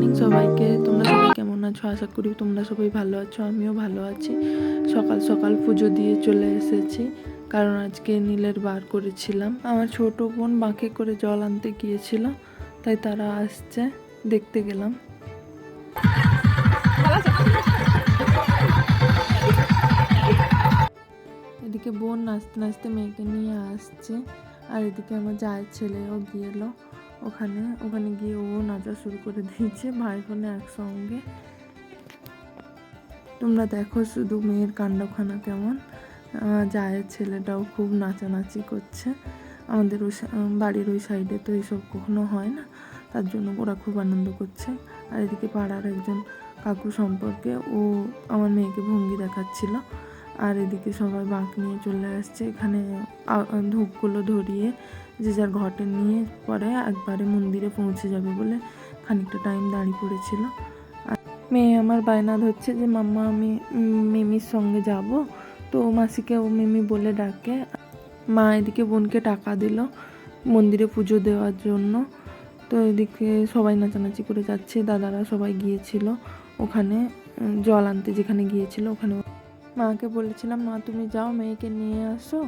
Morning সবাইকে। তোমরা সবাই কেমন আছো? আশা করি তোমরা সবাই ভালো আছো, আমিও ভালো আছি। সকাল সকাল পুজো দিয়ে চলে এসেছি, কারণ আজকে নীলের বার করেছিলাম। আমার ছোট বোন বাঁকে করে জল আনতে গিয়েছিল, তাই তারা আসছে, দেখতে গেলাম। এদিকে বোন নাচতে নাচতে মেয়েকে নিয়ে আসছে, আর এদিকে আমার জায়ের ছেলেও গিয়েলো ওখানে গিয়ে ও নাচা শুরু করে দিয়েছে ভাই বোনে একসঙ্গে। তোমরা দেখো শুধু মেয়ের কাণ্ডখানা কেমন। জায়ের ছেলেটাও খুব নাচানাচি করছে। আমাদের বাড়ির ওই সাইডে তো এইসব কখনো হয় না, তার জন্য ওরা খুব আনন্দ করছে। আর এদিকে পাড়ার একজন কাকু সম্পর্কে ও আমার মেয়েকে ভঙ্গি দেখাচ্ছিল। আর এদিকে সবাই বাঁক নিয়ে চলে আসছে। এখানে ধূপগুলো ধরিয়ে যে যার ঘটে নিয়ে পরে একবারে মন্দিরে পৌঁছে যাবে বলে খানিকটা টাইম দাঁড়িয়ে পড়েছিল। মেয়ে আমার বায়না ধরছে যে মাম্মা আমি মিমির সঙ্গে যাব, তো মাসিকে ও মিমি বলে ডাকে। মা এদিকে বোনকে টাকা দিল মন্দিরে পুজো দেওয়ার জন্য। তো এদিকে সবাই নাচানাচি করে যাচ্ছে, দাদারা সবাই গিয়েছিল ওখানে জল আনতে, যেখানে গিয়েছিল ওখানে। মাকে বলেছিলাম মা তুমি যাও মেয়েকে নিয়ে আসো,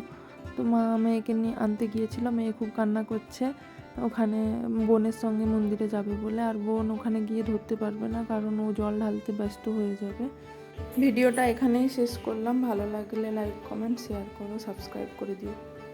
তো মা মেয়েকে নিয়ে আনতে গিয়েছিল। মেয়ে খুব কান্না করছে ওখানে বোনের সঙ্গে মন্দিরে যাবে বলে, আর বোন ওখানে গিয়ে ধরতে পারবে না, কারণ ও জল ঢালতে ব্যস্ত হয়ে যাবে। ভিডিওটা এখানেই শেষ করলাম। ভালো লাগলে লাইক কমেন্ট শেয়ার করো, সাবস্ক্রাইব করে দিও।